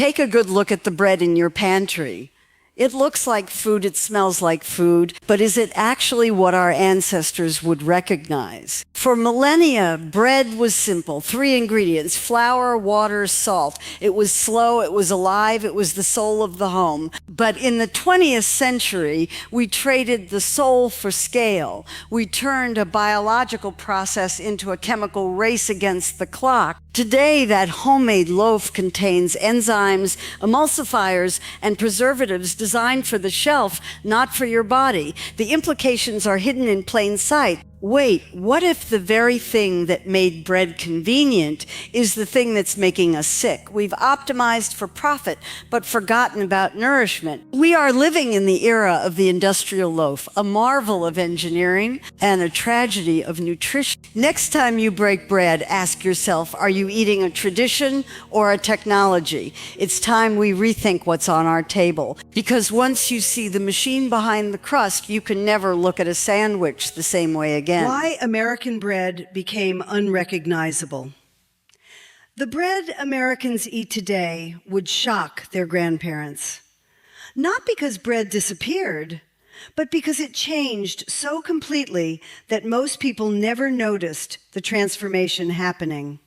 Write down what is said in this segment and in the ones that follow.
Take a good look at the bread in your pantry. It looks like food, it smells like food, but is it actually what our ancestors would recognize? For millennia, bread was simple. 3 ingredients: flour, water, salt. It was slow, it was alive, it was the soul of the home. But in the 20th century, we traded the soul for scale. We turned a biological process into a chemical race against the clock. Today, that homemade loaf contains enzymes, emulsifiers, and preservatives designed for the shelf, not for your body. The implications are hidden in plain sight. Wait, what if the very thing that made bread convenient is the thing that's making us sick? We've optimized for profit, but forgotten about nourishment. We are living in the era of the industrial loaf, a marvel of engineering and a tragedy of nutrition. Next time you break bread, ask yourself, are you eating a tradition or a technology? It's time we rethink what's on our table, because once you see the machine behind the crust, you can never look at a sandwich the same way again. Why American bread became unrecognizable. The bread Americans eat today would shock their grandparents. Not because bread disappeared, but because it changed so completely that most people never noticed the transformation happening.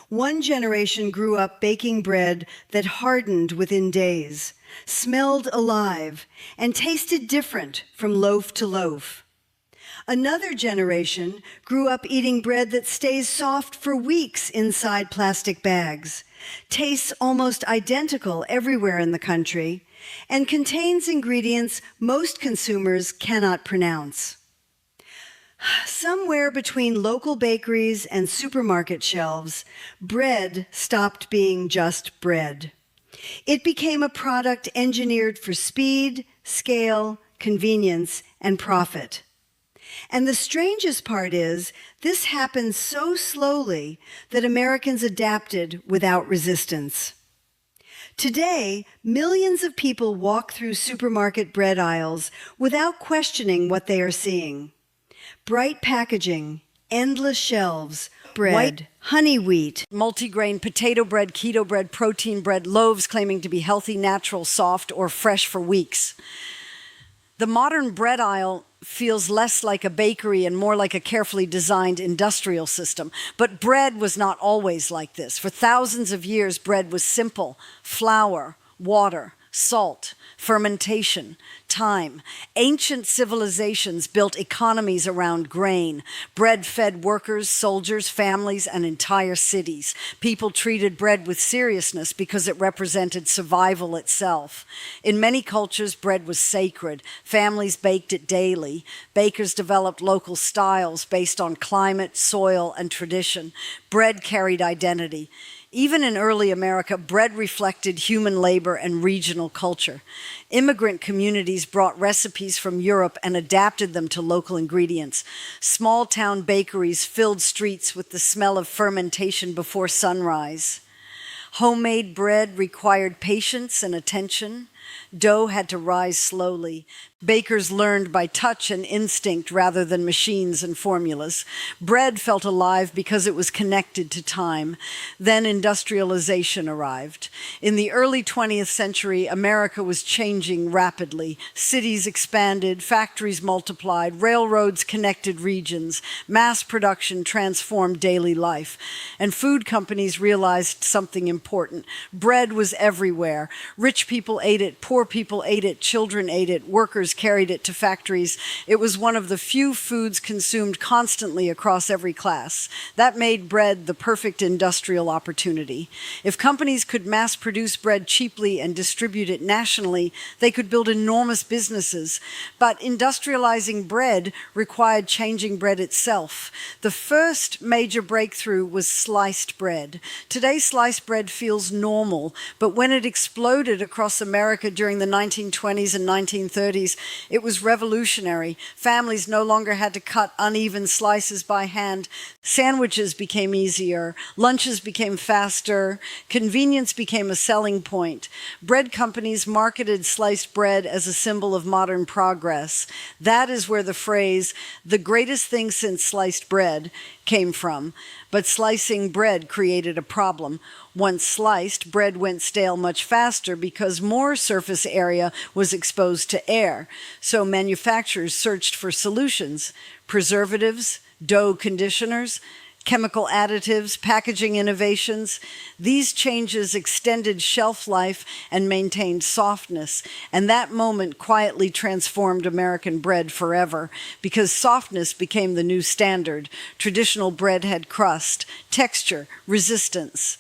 One generation grew up baking bread that hardened within days, smelled alive, and tasted different from loaf to loaf. Another generation grew up eating bread that stays soft for weeks inside plastic bags, tastes almost identical everywhere in the country, and contains ingredients most consumers cannot pronounce. Somewhere between local bakeries and supermarket shelves, bread stopped being just bread. It became a product engineered for speed, scale, convenience, and profit. And the strangest part is, this happened so slowly that Americans adapted without resistance. Today, millions of people walk through supermarket bread aisles without questioning what they are seeing. Bright packaging, endless shelves, bread, white honey wheat, multigrain, potato bread, keto bread, protein bread, loaves claiming to be healthy, natural, soft, or fresh for weeks. The modern bread aisle feels less like a bakery and more like a carefully designed industrial system. But bread was not always like this. For thousands of years, bread was simple: flour, water, salt, fermentation, time. Ancient civilizations built economies around grain. Bread fed workers, soldiers, families, and entire cities. People treated bread with seriousness because it represented survival itself. In many cultures, bread was sacred. Families baked it daily. Bakers developed local styles based on climate, soil, and tradition. Bread carried identity. Even in early America, bread reflected human labor and regional culture. Immigrant communities brought recipes from Europe and adapted them to local ingredients. Small-town bakeries filled streets with the smell of fermentation before sunrise. Homemade bread required patience and attention. Dough had to rise slowly. Bakers learned by touch and instinct rather than machines and formulas. Bread felt alive because it was connected to time. Then industrialization arrived. In the early 20th century, America was changing rapidly. Cities expanded, factories multiplied, railroads connected regions, mass production transformed daily life. And food companies realized something important. Bread was everywhere. Rich people ate it, poor people ate it, children ate it, workers carried it to factories. It was one of the few foods consumed constantly across every class. That made bread the perfect industrial opportunity. If companies could mass produce bread cheaply and distribute it nationally, they could build enormous businesses. But industrializing bread required changing bread itself. The first major breakthrough was sliced bread. Today, sliced bread feels normal, but when it exploded across America during the 1920s and 1930s, it was revolutionary. Families no longer had to cut uneven slices by hand. Sandwiches became easier. Lunches became faster. Convenience became a selling point. Bread companies marketed sliced bread as a symbol of modern progress. That is where the phrase, "the greatest thing since sliced bread," came from. But slicing bread created a problem. Once sliced, bread went stale much faster because more surface area was exposed to air. So manufacturers searched for solutions: preservatives, dough conditioners, chemical additives, packaging innovations. These changes extended shelf life and maintained softness, and that moment quietly transformed American bread forever, because softness became the new standard. Traditional bread had crust, texture, resistance.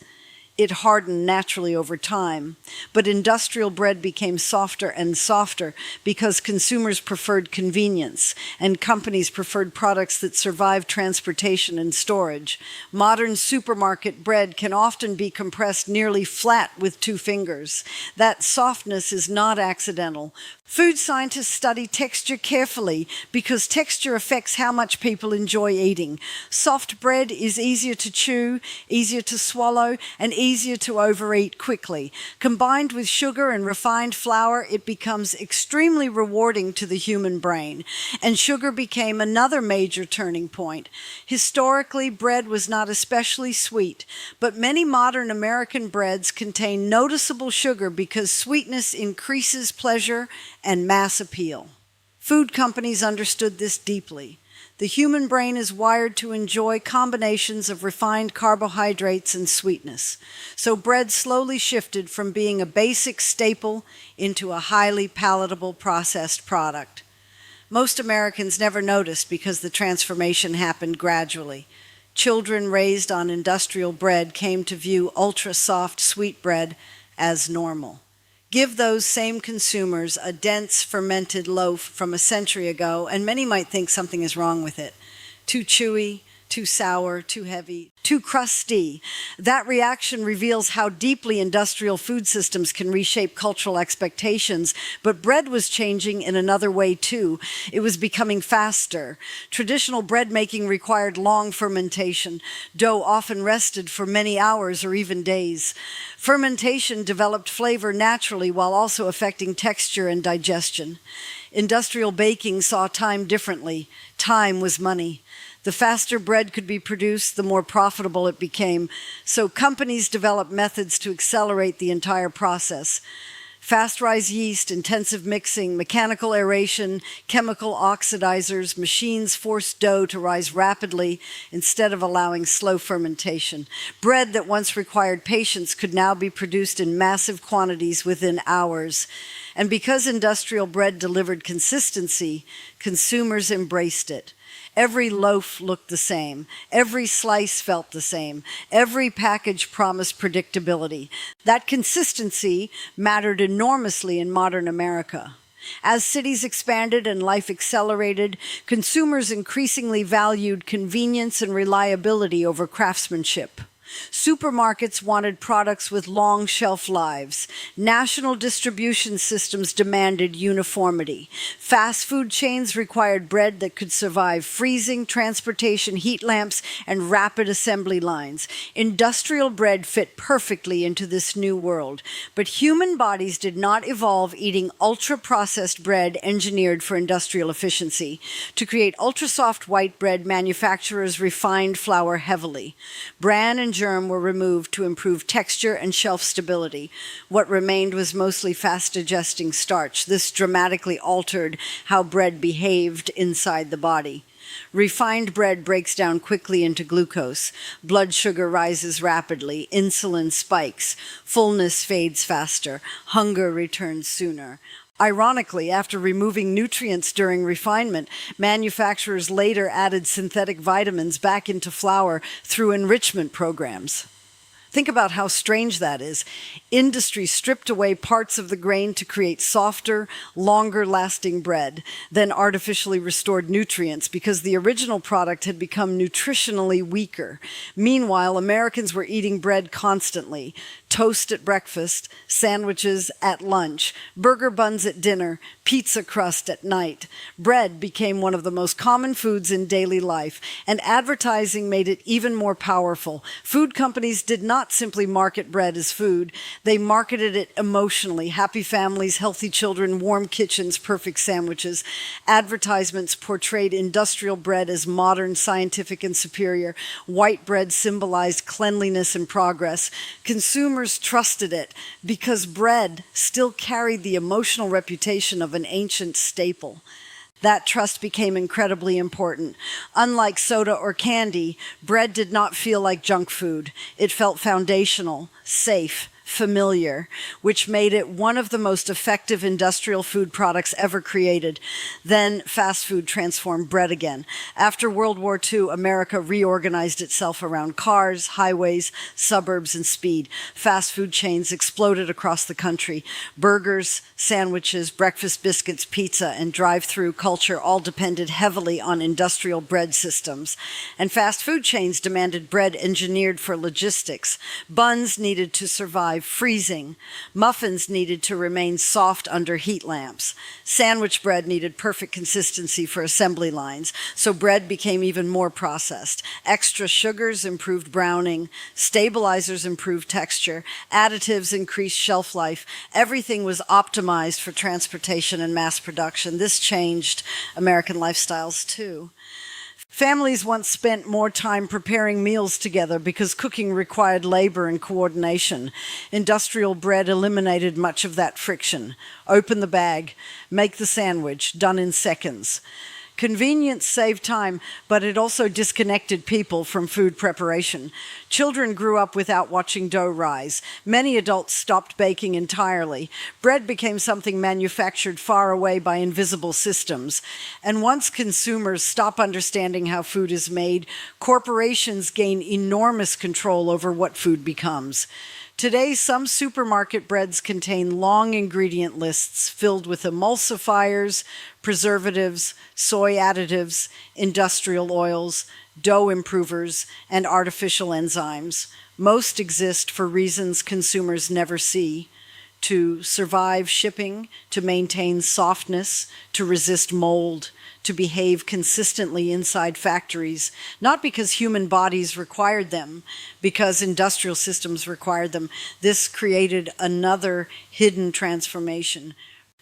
It hardened naturally over time. But industrial bread became softer and softer because consumers preferred convenience and companies preferred products that survived transportation and storage. Modern supermarket bread can often be compressed nearly flat with 2 fingers. That softness is not accidental. Food scientists study texture carefully because texture affects how much people enjoy eating. Soft bread is easier to chew, easier to swallow, and easier to overeat quickly. Combined with sugar and refined flour, it becomes extremely rewarding to the human brain. And sugar became another major turning point. Historically, bread was not especially sweet, but many modern American breads contain noticeable sugar because sweetness increases pleasure and mass appeal. Food companies understood this deeply. The human brain is wired to enjoy combinations of refined carbohydrates and sweetness. So bread slowly shifted from being a basic staple into a highly palatable processed product. Most Americans never noticed because the transformation happened gradually. Children raised on industrial bread came to view ultra-soft sweet bread as normal. Give those same consumers a dense fermented loaf from a century ago, and many might think something is wrong with it. Too chewy, too sour, too heavy, too crusty. That reaction reveals how deeply industrial food systems can reshape cultural expectations. But bread was changing in another way too. It was becoming faster. Traditional bread making required long fermentation. Dough often rested for many hours or even days. Fermentation developed flavor naturally while also affecting texture and digestion. Industrial baking saw time differently. Time was money. The faster bread could be produced, the more profitable it became. So companies developed methods to accelerate the entire process. Fast rise yeast, intensive mixing, mechanical aeration, chemical oxidizers, machines forced dough to rise rapidly instead of allowing slow fermentation. Bread that once required patience could now be produced in massive quantities within hours. And because industrial bread delivered consistency, consumers embraced it. Every loaf looked the same. Every slice felt the same. Every package promised predictability. That consistency mattered enormously in modern America. As cities expanded and life accelerated, consumers increasingly valued convenience and reliability over craftsmanship. Supermarkets wanted products with long shelf lives. National distribution systems demanded uniformity. Fast food chains required bread that could survive freezing, transportation, heat lamps, and rapid assembly lines. Industrial bread fit perfectly into this new world. But human bodies did not evolve eating ultra-processed bread engineered for industrial efficiency. To create ultra-soft white bread, manufacturers refined flour heavily. Bran and germ were removed to improve texture and shelf stability. What remained was mostly fast-digesting starch. This dramatically altered how bread behaved inside the body. Refined bread breaks down quickly into glucose. Blood sugar rises rapidly. Insulin spikes. Fullness fades faster. Hunger returns sooner. Ironically, after removing nutrients during refinement, manufacturers later added synthetic vitamins back into flour through enrichment programs. Think about how strange that is. Industry stripped away parts of the grain to create softer, longer-lasting bread, then artificially restored nutrients because the original product had become nutritionally weaker. Meanwhile, Americans were eating bread constantly. Toast at breakfast, sandwiches at lunch, burger buns at dinner, pizza crust at night. Bread became one of the most common foods in daily life, and advertising made it even more powerful. Food companies did not not simply market bread as food. They marketed it emotionally. Happy families, healthy children, warm kitchens, perfect sandwiches. Advertisements portrayed industrial bread as modern, scientific, and superior. White bread symbolized cleanliness and progress. Consumers trusted it because bread still carried the emotional reputation of an ancient staple. That trust became incredibly important. Unlike soda or candy, bread did not feel like junk food. It felt foundational, safe, familiar, which made it one of the most effective industrial food products ever created. Then fast food transformed bread again. After World War II, America reorganized itself around cars, highways, suburbs, and speed. Fast food chains exploded across the country. Burgers, sandwiches, breakfast biscuits, pizza, and drive-through culture all depended heavily on industrial bread systems. And fast food chains demanded bread engineered for logistics. Buns needed to survive freezing. Muffins needed to remain soft under heat lamps. Sandwich bread needed perfect consistency for assembly lines, so bread became even more processed. Extra sugars improved browning, stabilizers improved texture, additives increased shelf life. Everything was optimized for transportation and mass production. This changed American lifestyles too. Families once spent more time preparing meals together because cooking required labor and coordination. Industrial bread eliminated much of that friction. Open the bag, make the sandwich, done in seconds. Convenience saved time, but it also disconnected people from food preparation. Children grew up without watching dough rise. Many adults stopped baking entirely. Bread became something manufactured far away by invisible systems. And once consumers stop understanding how food is made, corporations gain enormous control over what food becomes. Today, some supermarket breads contain long ingredient lists filled with emulsifiers, preservatives, soy additives, industrial oils, dough improvers, and artificial enzymes. Most exist for reasons consumers never see: to survive shipping, to maintain softness, to resist mold, to behave consistently inside factories, not because human bodies required them, because industrial systems required them. This created another hidden transformation.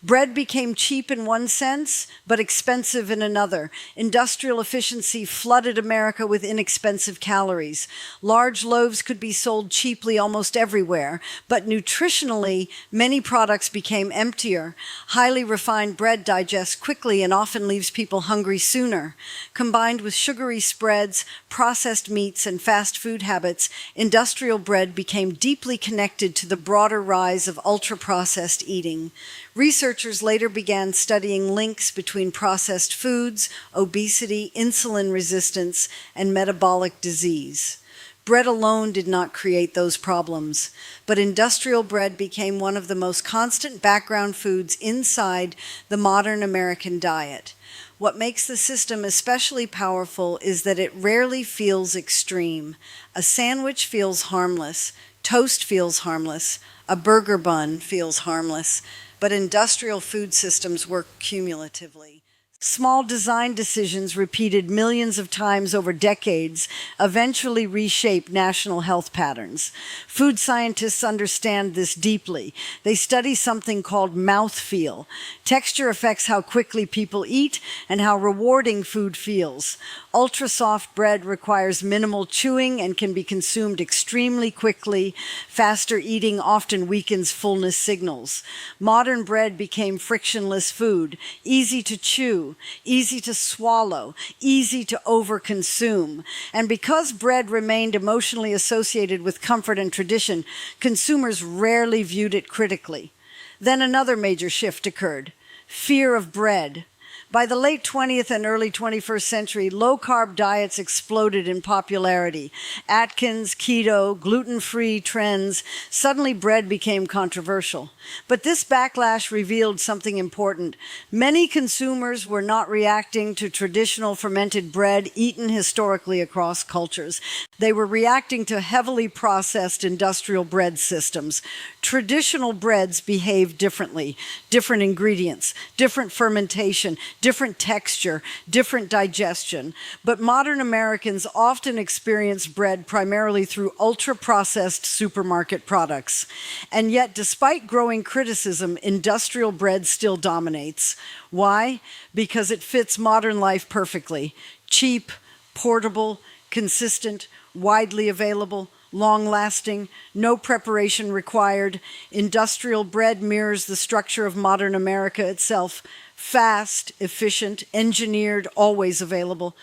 Bread became cheap in one sense, but expensive in another. Industrial efficiency flooded America with inexpensive calories. Large loaves could be sold cheaply almost everywhere, but nutritionally, many products became emptier. Highly refined bread digests quickly and often leaves people hungry sooner. Combined with sugary spreads, processed meats, and fast food habits, industrial bread became deeply connected to the broader rise of ultra-processed eating. Researchers later began studying links between processed foods, obesity, insulin resistance, and metabolic disease. Bread alone did not create those problems, but industrial bread became one of the most constant background foods inside the modern American diet. What makes the system especially powerful is that it rarely feels extreme. A sandwich feels harmless, toast feels harmless, a burger bun feels harmless, but industrial food systems work cumulatively. Small design decisions repeated millions of times over decades eventually reshape national health patterns. Food scientists understand this deeply. They study something called mouthfeel. Texture affects how quickly people eat and how rewarding food feels. Ultra-soft bread requires minimal chewing and can be consumed extremely quickly. Faster eating often weakens fullness signals. Modern bread became frictionless food, easy to chew, easy to swallow, easy to overconsume. And because bread remained emotionally associated with comfort and tradition, consumers rarely viewed it critically. Then another major shift occurred: fear of bread. By the late 20th and early 21st century, low-carb diets exploded in popularity. Atkins, keto, gluten-free trends. Suddenly bread became controversial. But this backlash revealed something important. Many consumers were not reacting to traditional fermented bread eaten historically across cultures. They were reacting to heavily processed industrial bread systems. Traditional breads behave differently. Different ingredients, different fermentation, different texture, different digestion. But modern Americans often experience bread primarily through ultra-processed supermarket products. And yet, despite growing criticism, industrial bread still dominates. Why? Because it fits modern life perfectly. Cheap, portable, consistent, widely available, long-lasting, no preparation required. Industrial bread mirrors the structure of modern America itself. Fast, efficient, engineered, always available.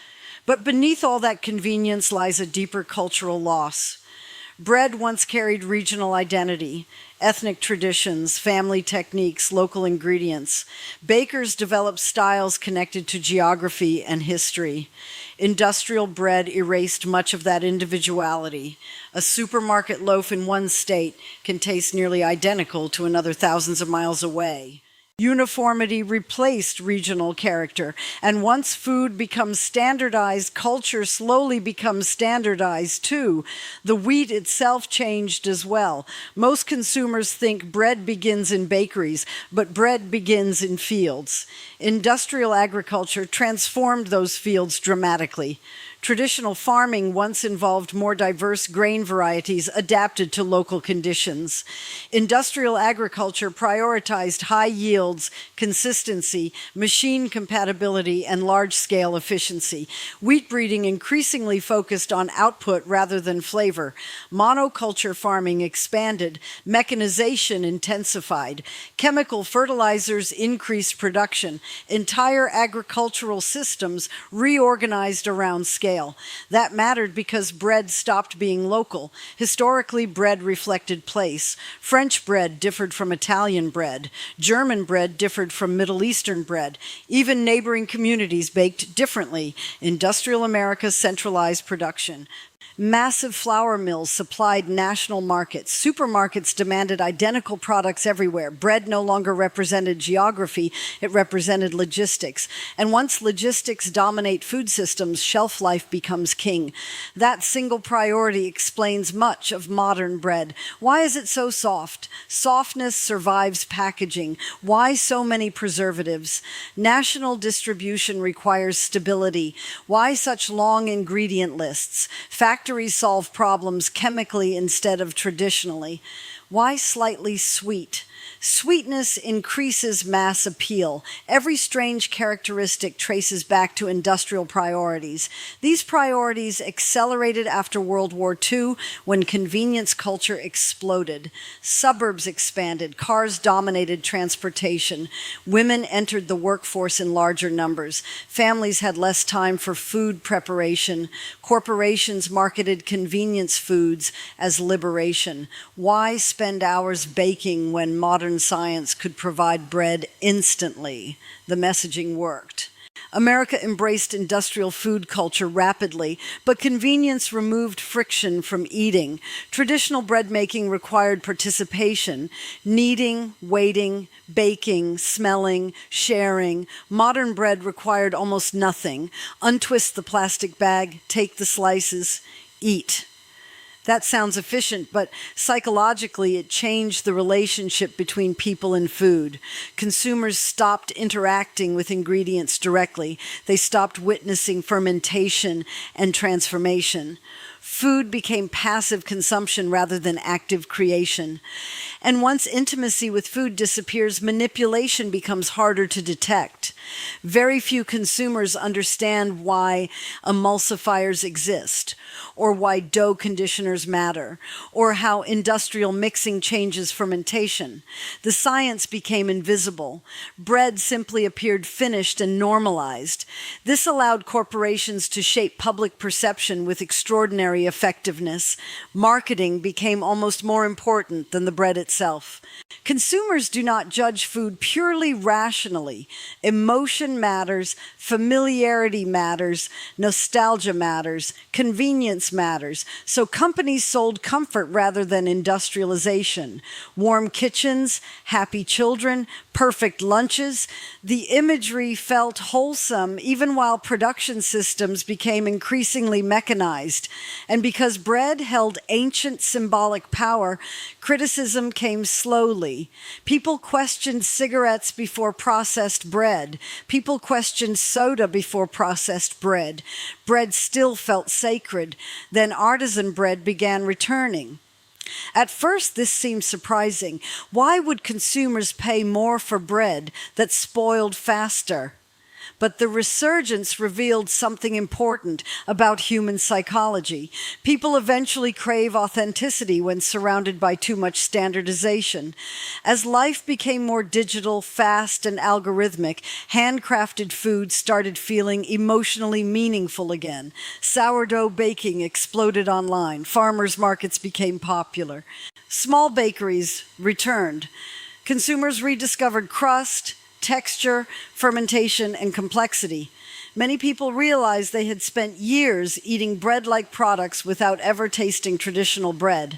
But beneath all that convenience lies a deeper cultural loss. Bread once carried regional identity, ethnic traditions, family techniques, local ingredients. Bakers developed styles connected to geography and history. Industrial bread erased much of that individuality. A supermarket loaf in one state can taste nearly identical to another thousands of miles away. Uniformity replaced regional character, and once food becomes standardized, culture slowly becomes standardized too. The wheat itself changed as well. Most consumers think bread begins in bakeries, but bread begins in fields. Industrial agriculture transformed those fields dramatically. Traditional farming once involved more diverse grain varieties adapted to local conditions. Industrial agriculture prioritized high yields, consistency, machine compatibility, and large-scale efficiency. Wheat breeding increasingly focused on output rather than flavor. Monoculture farming expanded. Mechanization intensified. Chemical fertilizers increased production. Entire agricultural systems reorganized around scale. That mattered because bread stopped being local. Historically, bread reflected place. French bread differed from Italian bread. German bread differed from Middle Eastern bread. Even neighboring communities baked differently. Industrial America centralized production. Massive flour mills supplied national markets. Supermarkets demanded identical products everywhere. Bread no longer represented geography, it represented logistics. And once logistics dominate food systems, shelf life becomes king. That single priority explains much of modern bread. Why is it so soft? Softness survives packaging. Why so many preservatives? National distribution requires stability. Why such long ingredient lists? Factories solve problems chemically instead of traditionally. Why slightly sweet? Sweetness increases mass appeal. Every strange characteristic traces back to industrial priorities. These priorities accelerated after World War II when convenience culture exploded. Suburbs expanded. Cars dominated transportation. Women entered the workforce in larger numbers. Families had less time for food preparation. Corporations marketed convenience foods as liberation. Why spend hours baking when modern science could provide bread instantly? The messaging worked. America embraced industrial food culture rapidly, but convenience removed friction from eating. Traditional bread making required participation, kneading, waiting, baking, smelling, sharing. Modern bread required almost nothing. Untwist the plastic bag, take the slices, eat. That sounds efficient, but psychologically it changed the relationship between people and food. Consumers stopped interacting with ingredients directly. They stopped witnessing fermentation and transformation. Food became passive consumption rather than active creation. And once intimacy with food disappears, manipulation becomes harder to detect. Very few consumers understand why emulsifiers exist, or why dough conditioners matter, or how industrial mixing changes fermentation. The science became invisible. Bread simply appeared finished and normalized. This allowed corporations to shape public perception with extraordinary effectiveness. Marketing became almost more important than the bread itself. Consumers do not judge food purely rationally. Emotion matters, familiarity matters, nostalgia matters, convenience matters. So companies sold comfort rather than industrialization. Warm kitchens, happy children, perfect lunches. The imagery felt wholesome even while production systems became increasingly mechanized. And because bread held ancient symbolic power, criticism came slowly. People questioned cigarettes before processed bread. People questioned soda before processed bread. Bread still felt sacred. Then artisan bread began returning. At first, this seemed surprising. Why would consumers pay more for bread that spoiled faster? But the resurgence revealed something important about human psychology. People eventually crave authenticity when surrounded by too much standardization. As life became more digital, fast, and algorithmic, handcrafted food started feeling emotionally meaningful again. Sourdough baking exploded online. Farmers' markets became popular. Small bakeries returned. Consumers rediscovered crust, texture, fermentation, and complexity. Many people realized they had spent years eating bread-like products without ever tasting traditional bread.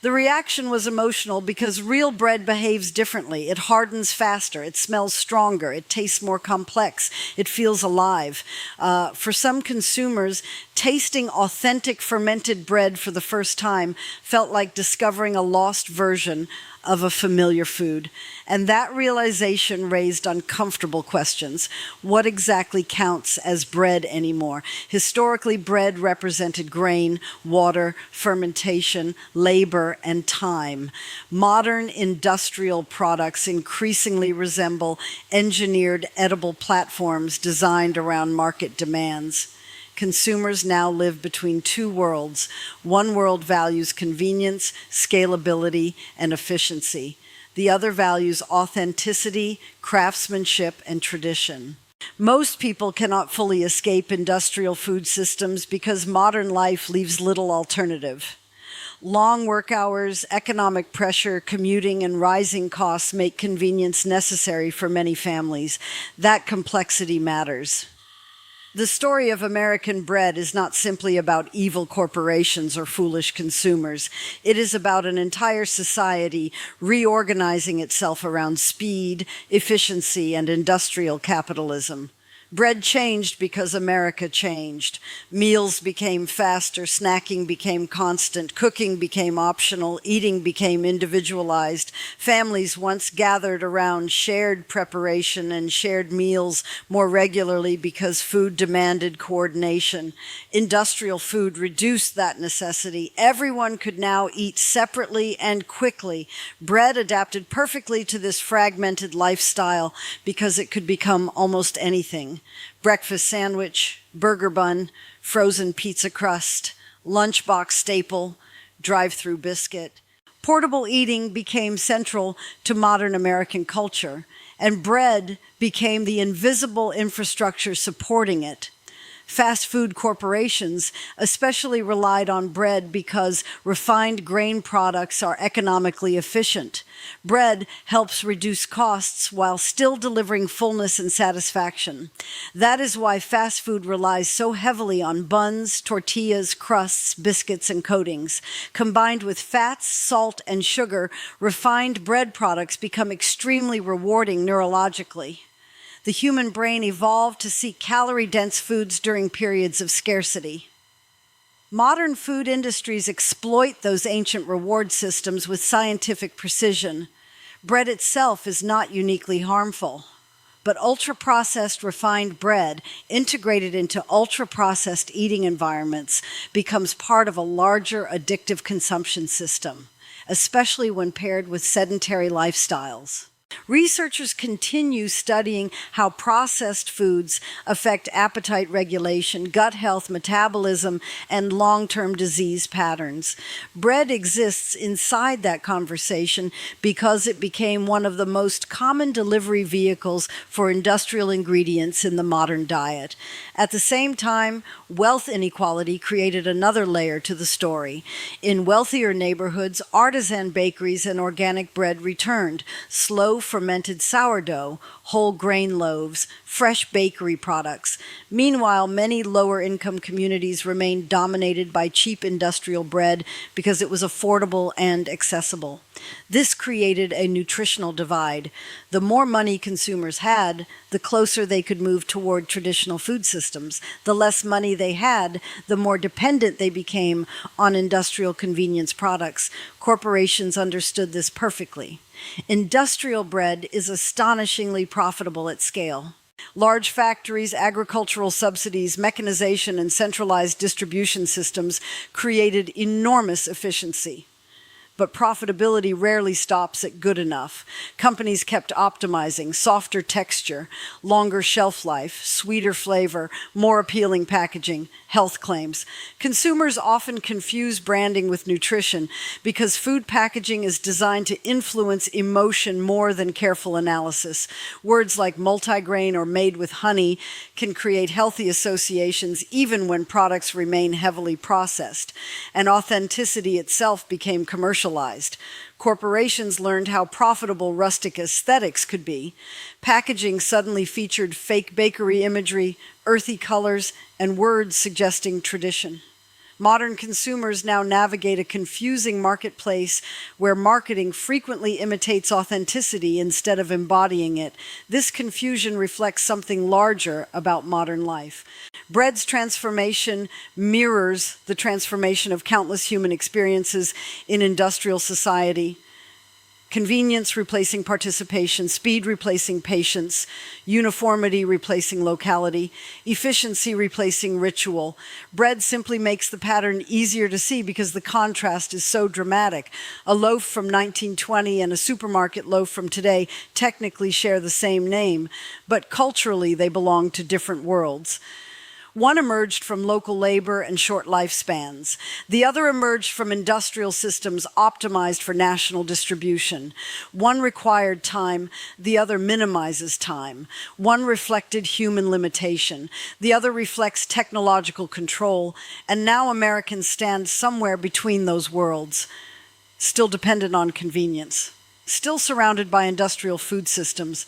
The reaction was emotional because real bread behaves differently. It hardens faster, it smells stronger, it tastes more complex, it feels alive. For some consumers, tasting authentic fermented bread for the first time felt like discovering a lost version of a familiar food. And that realization raised uncomfortable questions. What exactly counts as bread anymore? Historically, bread represented grain, water, fermentation, labor, and time. Modern industrial products increasingly resemble engineered edible platforms designed around market demands. Consumers now live between two worlds. One world values convenience, scalability, and efficiency. The other values authenticity, craftsmanship, and tradition. Most people cannot fully escape industrial food systems because modern life leaves little alternative. Long work hours, economic pressure, commuting, and rising costs make convenience necessary for many families. That complexity matters. The story of American bread is not simply about evil corporations or foolish consumers. It is about an entire society reorganizing itself around speed, efficiency, and industrial capitalism. Bread changed because America changed. Meals became faster, snacking became constant, cooking became optional, eating became individualized. Families once gathered around shared preparation and shared meals more regularly because food demanded coordination. Industrial food reduced that necessity. Everyone could now eat separately and quickly. Bread adapted perfectly to this fragmented lifestyle because it could become almost anything. Breakfast sandwich, burger bun, frozen pizza crust, lunchbox staple, drive-through biscuit. Portable eating became central to modern American culture, and bread became the invisible infrastructure supporting it. Fast food corporations especially relied on bread because refined grain products are economically efficient. Bread helps reduce costs while still delivering fullness and satisfaction. That is why fast food relies so heavily on buns, tortillas, crusts, biscuits, and coatings. Combined with fats, salt, and sugar, refined bread products become extremely rewarding neurologically. The human brain evolved to seek calorie-dense foods during periods of scarcity. Modern food industries exploit those ancient reward systems with scientific precision. Bread itself is not uniquely harmful, but ultra-processed refined bread integrated into ultra-processed eating environments becomes part of a larger addictive consumption system, especially when paired with sedentary lifestyles. Researchers continue studying how processed foods affect appetite regulation, gut health, metabolism, and long-term disease patterns. Bread exists inside that conversation because it became one of the most common delivery vehicles for industrial ingredients in the modern diet. At the same time, wealth inequality created another layer to the story. In wealthier neighborhoods, artisan bakeries and organic bread returned. Slow fermented sourdough, whole grain loaves, fresh bakery products. Meanwhile, many lower income communities remained dominated by cheap industrial bread because it was affordable and accessible. This created a nutritional divide. The more money consumers had, the closer they could move toward traditional food systems. The less money they had, the more dependent they became on industrial convenience products. Corporations understood this perfectly. Industrial bread is astonishingly profitable at scale. Large factories, agricultural subsidies, mechanization, and centralized distribution systems created enormous efficiency. But profitability rarely stops at good enough. Companies kept optimizing: softer texture, longer shelf life, sweeter flavor, more appealing packaging, health claims. Consumers often confuse branding with nutrition because food packaging is designed to influence emotion more than careful analysis. Words like multigrain or made with honey can create healthy associations even when products remain heavily processed. And authenticity itself became commercialized. Corporations learned how profitable rustic aesthetics could be. Packaging suddenly featured fake bakery imagery, earthy colors, and words suggesting tradition. Modern consumers now navigate a confusing marketplace where marketing frequently imitates authenticity instead of embodying it. This confusion reflects something larger about modern life. Bread's transformation mirrors the transformation of countless human experiences in industrial society. Convenience replacing participation, speed replacing patience, uniformity replacing locality, efficiency replacing ritual. Bread simply makes the pattern easier to see because the contrast is so dramatic. A loaf from 1920 and a supermarket loaf from today technically share the same name, but culturally they belong to different worlds. One emerged from local labor and short lifespans. The other emerged from industrial systems optimized for national distribution. One required time, the other minimizes time. One reflected human limitation, the other reflects technological control, and now Americans stand somewhere between those worlds, still dependent on convenience, still surrounded by industrial food systems,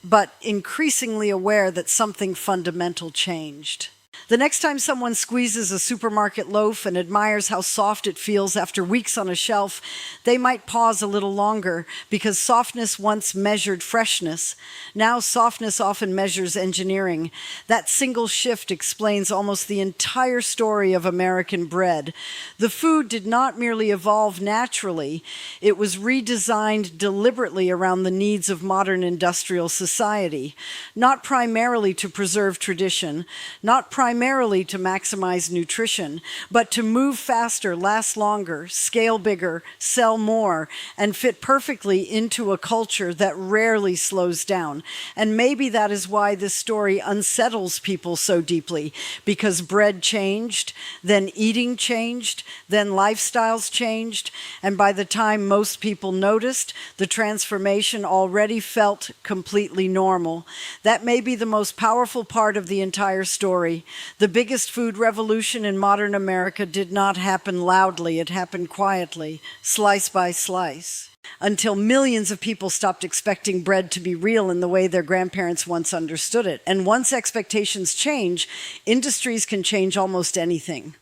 but increasingly aware that something fundamental changed. The next time someone squeezes a supermarket loaf and admires how soft it feels after weeks on a shelf, they might pause a little longer because softness once measured freshness. Now softness often measures engineering. That single shift explains almost the entire story of American bread. The food did not merely evolve naturally, it was redesigned deliberately around the needs of modern industrial society, not primarily to preserve tradition, not primarily to maximize nutrition, but to move faster, last longer, scale bigger, sell more, and fit perfectly into a culture that rarely slows down. And maybe that is why this story unsettles people so deeply, because bread changed, then eating changed, then lifestyles changed, and by the time most people noticed, the transformation already felt completely normal. That may be the most powerful part of the entire story. The biggest food revolution in modern America did not happen loudly. It happened quietly, slice by slice, until millions of people stopped expecting bread to be real in the way their grandparents once understood it. And once expectations change, industries can change almost anything.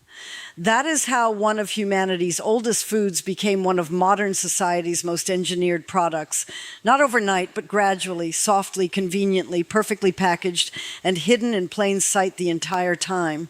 That is how one of humanity's oldest foods became one of modern society's most engineered products. Not overnight, but gradually, softly, conveniently, perfectly packaged, and hidden in plain sight the entire time.